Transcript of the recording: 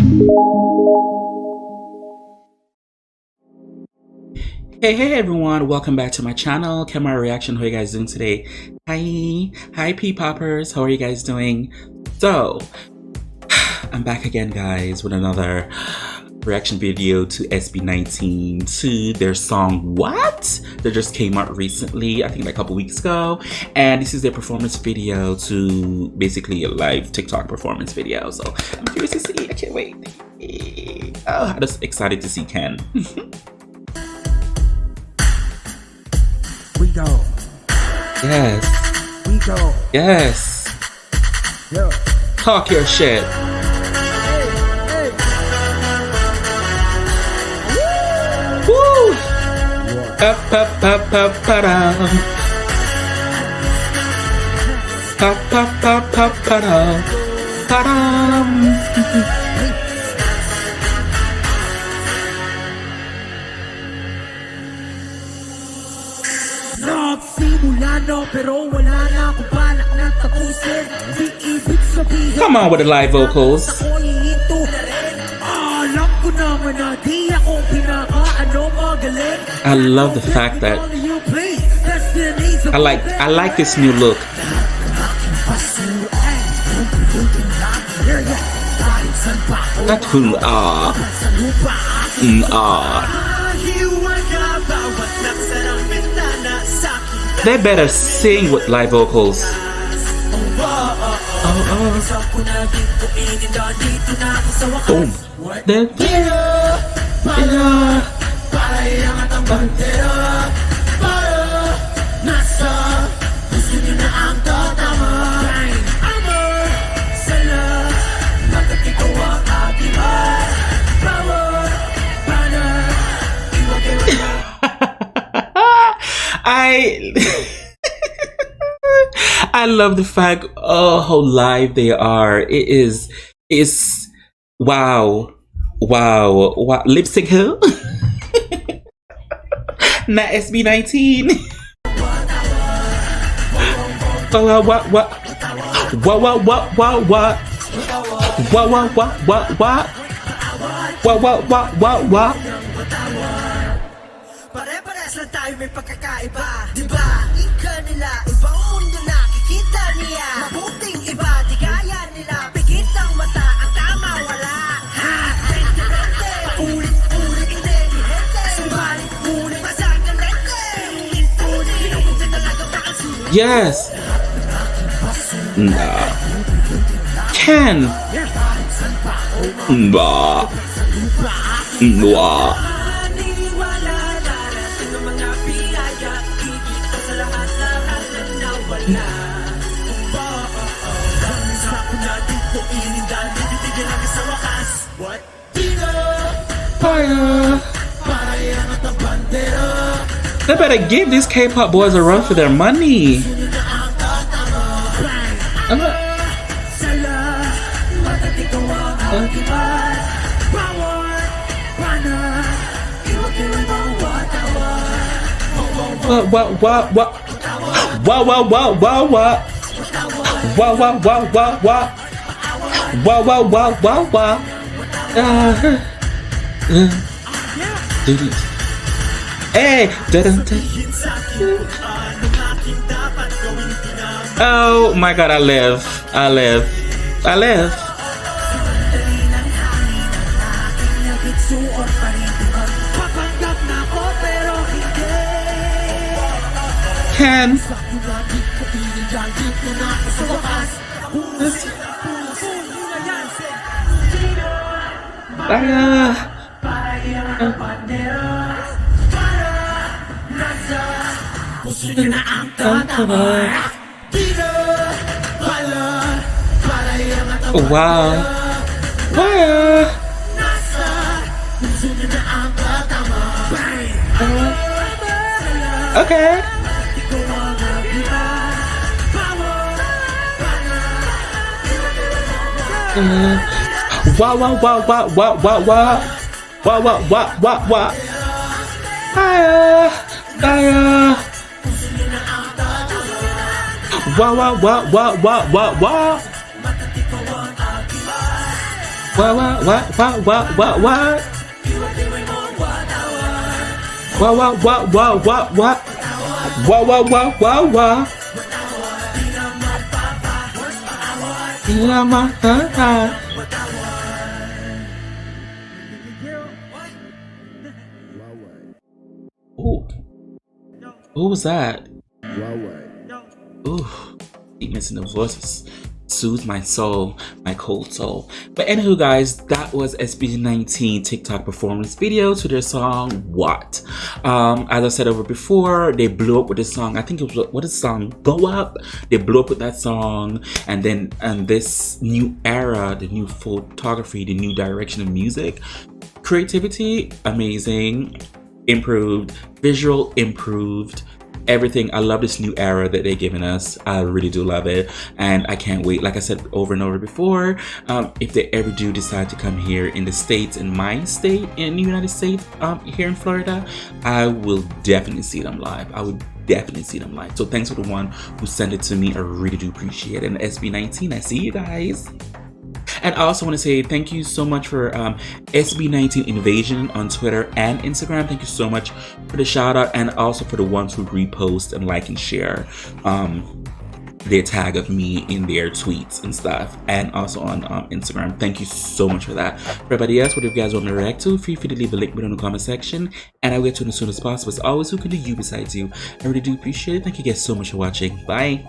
Hey everyone, welcome back to my channel, Camera Reaction. How are you guys doing today? Hi P-Poppers, how are you guys doing? So, I'm back again guys with another reaction video to SB19 to their song What? That just came out recently, I think like a couple weeks ago. And this is their performance video to basically a live TikTok performance video. So I'm curious to see, I can't wait. Oh, I'm just excited to see Ken. We go. Yes. We go. Yes. Yeah. Talk your shit. Hey. Woo! Yeah. Pa-pa-pa-pa-pa-dum. Pa-pa-pa-pa-pa-dum. Pa-dum. Nagsimula na pero wala na akong balak na tapusin. Di ibig sabihin Come on with the live vocals. ako hihinto na rin. Alam ko naman na di ako pinaka-ano magaling. I love the fact that I like this new look. Not who are. They better sing with live vocals. Boom. Then I love the fact how live they are. It's wow. Lip sync who? Not SB19. What? Pare-pares lang tayo may pagkakaiba, diba? Ika nila, ibang mundo nakikita niya. Mabuting iba, di kaya nila. Pikit ang mata, ang tama wala. Ha! Rente-rente, paulit-ulit hindi ni Hente. Subalit-ulit, masag ng lente. Pinulit-ulit, pinulit talagang nakasulit. Yes. Nah. Ken. Nah. Fire. They better give these K-pop boys a run for their money. Hey! Oh my god, I live. Ken. Wow. Okay. What? What? Who was that? Ooh, keep missing the voices. Soothe my soul, my cold soul. But anywho, guys, that was SB19 TikTok performance video to their song What. As I said over before, they blew up with this song. I think it was, what is the song? Go Up. They blew up with that song, and then this new era, the new photography, the new direction of music, creativity, amazing, improved, visual improved. Everything. I love this new era that they're giving us. I really do love it, and I can't wait. Like I said over and over before, if they ever do decide to come here in the States, in my state, in the United States, here in Florida, I will definitely see them live. I would definitely see them live. So thanks for the one who sent it to me. I really do appreciate it. And SB19, I see you guys. And I also want to say thank you so much for SB19 Invasion on Twitter and Instagram. Thank you so much for the shout out, and also for the ones who repost and like and share their tag of me in their tweets and stuff, and also on Instagram. Thank you so much for that. For everybody else, whatever you guys want me to react to, feel free to leave a link below in the comment section, and I'll get to it as soon as possible. As always, who can do you besides you? I really do appreciate it. Thank you guys so much for watching. Bye.